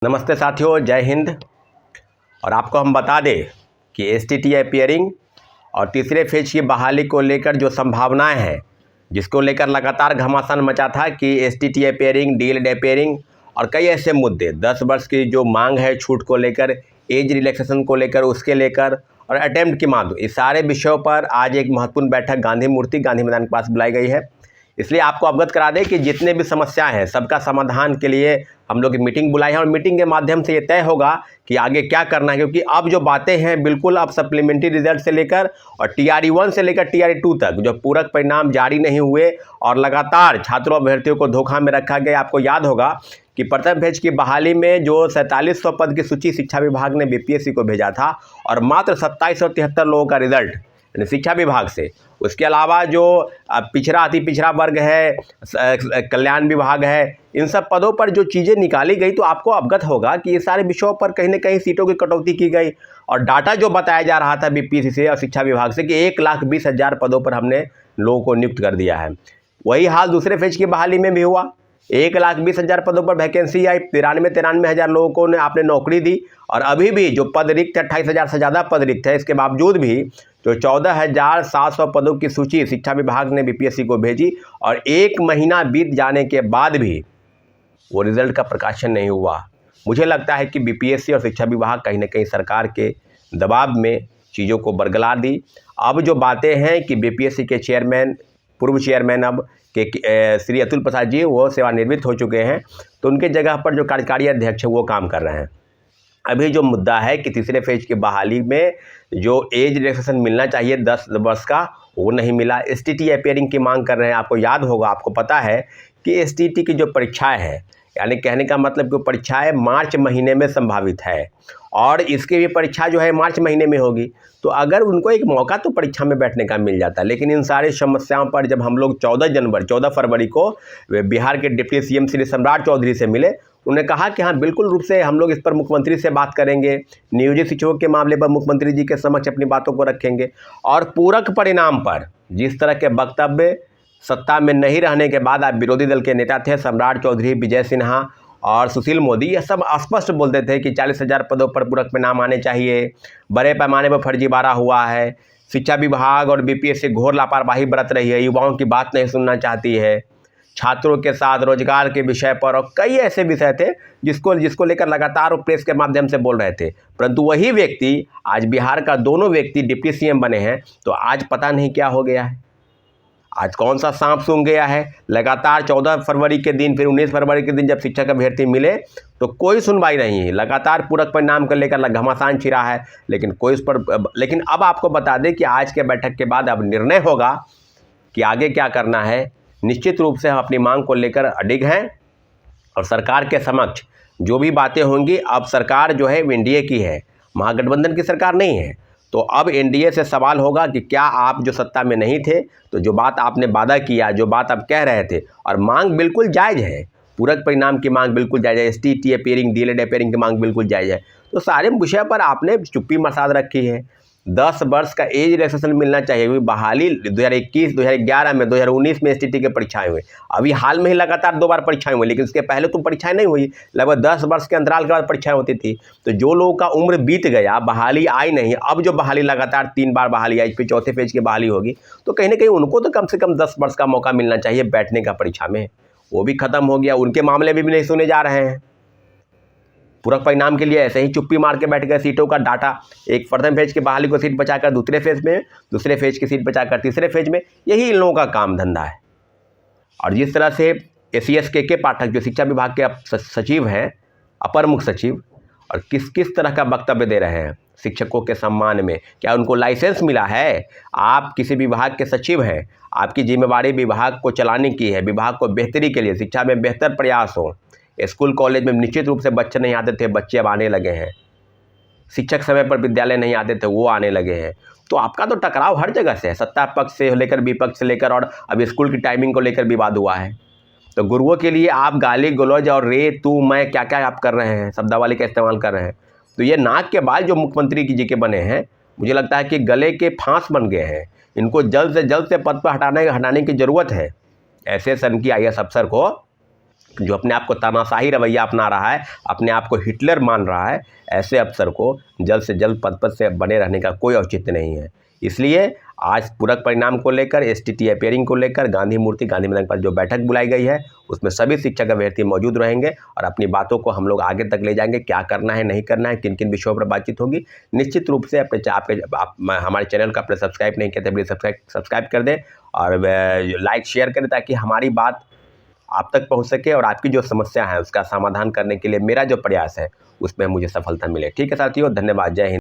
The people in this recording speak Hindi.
नमस्ते साथियों, जय हिंद। और आपको हम बता दें कि एसटीटीआई पेयरिंग और तीसरे फेज की बहाली को लेकर जो संभावनाएं हैं, जिसको लेकर लगातार घमासान मचा था कि एसटीटीआई पेयरिंग, डीएलएड पेयरिंग और कई ऐसे मुद्दे, 10 वर्ष की जो मांग है छूट को लेकर, एज रिलैक्सेशन को लेकर, उसके लेकर और अटेम्प्ट की मांग, इस सारे विषयों पर आज एक महत्वपूर्ण बैठक गांधी मैदान के पास बुलाई गई है। इसलिए आपको अवगत करा दें कि जितने भी समस्याएं हैं सबका समाधान के लिए हम लोग एक मीटिंग बुलाई है और मीटिंग के माध्यम से ये तय होगा कि आगे क्या करना है, क्योंकि अब जो बातें हैं बिल्कुल अब सप्लीमेंट्री रिजल्ट से लेकर और TRE-1 से लेकर TRE-2 तक जो पूरक परिणाम जारी नहीं हुए और लगातार छात्रों अभ्यर्थियों को धोखा में रखा गया। आपको याद होगा कि प्रथम फेज की बहाली में जो 4700 पद की सूची शिक्षा विभाग ने BPSC को भेजा था और मात्र 2773 लोगों का रिजल्ट शिक्षा विभाग से। उसके अलावा जो पिछड़ा अति पिछड़ा वर्ग है, कल्याण विभाग है, इन सब पदों पर जो चीज़ें निकाली गई तो आपको अवगत होगा कि ये सारे विषयों पर कहीं ना कहीं सीटों की कटौती की गई और डाटा जो बताया जा रहा था BPSC से और शिक्षा विभाग से कि 1,20,000 पदों पर हमने लोगों को नियुक्त कर दिया है। वही हाल दूसरे फेज की बहाली में भी हुआ। 1,20,000 पदों पर वैकेंसी आई, 93,000 लोगों को ने आपने नौकरी दी और अभी भी जो पद रिक्त है, 28,000 से ज़्यादा पद रिक्त है। इसके बावजूद भी जो 14,700 पदों की सूची शिक्षा विभाग ने BPSC को भेजी और 1 महीना बीत जाने के बाद भी वो रिजल्ट का प्रकाशन नहीं हुआ। मुझे लगता है कि BPSC और शिक्षा विभाग कहीं ना कहीं सरकार के दबाव में चीज़ों को बरगला दी। अब जो बातें हैं कि BPSC के चेयरमैन, पूर्व चेयरमैन अब के श्री अतुल प्रसाद जी वो सेवानिवृत्त हो चुके हैं, तो उनके जगह पर जो कार्यकारी अध्यक्ष है वो काम कर रहे हैं। अभी जो मुद्दा है कि तीसरे फेज की बहाली में जो एज रिलैक्सेशन मिलना चाहिए 10 वर्ष का, वो नहीं मिला। एसटीटीआई पेयरिंग की मांग कर रहे हैं। आपको याद होगा, आपको पता है कि एसटीटी की जो परीक्षाएं हैं, यानी कहने का मतलब कि परीक्षाएं मार्च महीने में संभावित है और इसकी भी परीक्षा जो है मार्च महीने में होगी। तो अगर उनको एक मौका तो परीक्षा में बैठने का मिल जाता, लेकिन इन सारी समस्याओं पर जब हम लोग 14 फरवरी को बिहार के डिप्टी CM श्री सम्राट चौधरी से मिले, उन्होंने कहा कि हाँ बिल्कुल रूप से हम लोग इस पर मुख्यमंत्री से बात करेंगे, नियोजित शिक्षकों के मामले पर मुख्यमंत्री जी के समक्ष अपनी बातों को रखेंगे और पूरक परिणाम पर जिस तरह के वक्तव्य सत्ता में नहीं रहने के बाद आप विरोधी दल के नेता थे सम्राट चौधरी, विजय सिन्हा और सुशील मोदी, ये सब स्पष्ट बोलते थे कि 40,000 पदों पर पूरक परिणाम आने चाहिए, बड़े पैमाने पर फर्जीवाड़ा हुआ है, शिक्षा विभाग और BPSC घोर लापरवाही बरत रही है, युवाओं की बात नहीं सुनना चाहती है, छात्रों के साथ रोजगार के विषय पर और कई ऐसे विषय थे जिसको लेकर लगातार वो प्रेस के माध्यम से बोल रहे थे। परंतु वही व्यक्ति आज बिहार का दोनों व्यक्ति डिप्टी CM बने हैं, तो आज पता नहीं क्या हो गया है, आज कौन सा सांप सूंघ गया है। लगातार 14 फरवरी के दिन, फिर 19 फरवरी के दिन जब शिक्षक अभ्यर्थी मिले तो कोई सुनवाई नहीं है। लगातार पूरक परिणाम को लेकर घमासान छिड़ा है, लेकिन कोई उस पर लेकिन अब आपको बता दें कि आज के बैठक के बाद अब निर्णय होगा कि आगे क्या करना है। निश्चित रूप से हम अपनी मांग को लेकर अडिग हैं और सरकार के समक्ष जो भी बातें होंगी, अब सरकार जो है NDA की है, महागठबंधन की सरकार नहीं है, तो अब NDA से सवाल होगा कि क्या आप जो सत्ता में नहीं थे तो जो बात आपने वादा किया, जो बात आप कह रहे थे, और मांग बिल्कुल जायज़ है, पूरक परिणाम की मांग बिल्कुल जायज़ है, एसटीटीआई पेयरिंग, डीएलएड पेयरिंग की मांग बिल्कुल जायज़ है, तो सारे विषय पर आपने चुप्पी मसाद रखी है। 10 वर्ष का एज रिलैक्सेशन मिलना चाहिए, क्योंकि बहाली 2021, 2011 में, 2019 में एसटीटी की परीक्षाएं हुई। अभी हाल में ही लगातार 2 बार परीक्षाएं हुई, लेकिन उसके पहले तो परीक्षाएं नहीं हुई। लगभग 10 वर्ष के अंतराल के बाद परीक्षाएं होती थी। तो जो लोगों का उम्र बीत गया, बहाली आई नहीं, अब जो बहाली लगातार 3 बार बहाली आई, फिर चौथे फेज की बहाली होगी, तो कहीं ना कहीं उनको तो कम से कम 10 वर्ष का मौका मिलना चाहिए बैठने का परीक्षा में। वो भी खत्म हो गया, उनके मामले भी नहीं सुने जा रहे हैं। पूरक परिणाम के लिए ऐसे ही चुप्पी मार के बैठ गए। सीटों का डाटा, एक प्रथम फेज की बहाली को सीट बचाकर दूसरे फेज में, दूसरे फेज की सीट बचाकर तीसरे फेज में, यही इन लोगों का काम धंधा है। और जिस तरह से ACS के पाठक जो शिक्षा विभाग के सचिव हैं, अपर मुख्य सचिव, और किस तरह का वक्तव्य दे रहे हैं शिक्षकों के सम्मान में। क्या उनको लाइसेंस मिला है? आप किसी विभाग के सचिव हैं, आपकी जिम्मेवारी विभाग को चलाने की है, विभाग को बेहतरी के लिए, शिक्षा में बेहतर प्रयास हो। स्कूल कॉलेज में निश्चित रूप से बच्चे नहीं आते थे, बच्चे अब आने लगे हैं। शिक्षक समय पर विद्यालय नहीं आते थे, वो आने लगे हैं। तो आपका तो टकराव हर जगह से है, सत्ता पक्ष से लेकर विपक्ष से लेकर, और अब स्कूल की टाइमिंग को लेकर विवाद हुआ है। तो गुरुओं के लिए आप गाली गलौज और रे तू मैं क्या क्या आप कर रहे हैं, शब्दावली का इस्तेमाल कर रहे हैं। तो ये नाक के बाल जो मुख्यमंत्री जी के बने हैं, मुझे लगता है कि गले के फांस बन गए हैं। इनको जल्द से पद पर हटाने की ज़रूरत है। ऐसे सन की IAS अफसर को जो अपने आप को तानाशाही रवैया अपना रहा है, अपने आप को हिटलर मान रहा है, ऐसे अफसर को जल्द से जल्द पद से बने रहने का कोई औचित्य नहीं है। इसलिए आज पूरक परिणाम को लेकर, STT पेयरिंग को लेकर गांधी मूर्ति गांधी मैदान पर जो बैठक बुलाई गई है, उसमें सभी शिक्षक अभ्यर्थी मौजूद रहेंगे और अपनी बातों को हम लोग आगे तक ले जाएंगे। क्या करना है, नहीं करना है, किन किन विषयों पर बातचीत होगी, निश्चित रूप से हमारे चैनल को अपने सब्सक्राइब नहीं किया तो प्लीज़ सब्सक्राइब कर दें और लाइक शेयर करें, ताकि हमारी बात आप तक पहुंच सके और आपकी जो समस्या है उसका समाधान करने के लिए मेरा जो प्रयास है उसमें मुझे सफलता मिले। ठीक है साथियों, धन्यवाद। जय हिंद।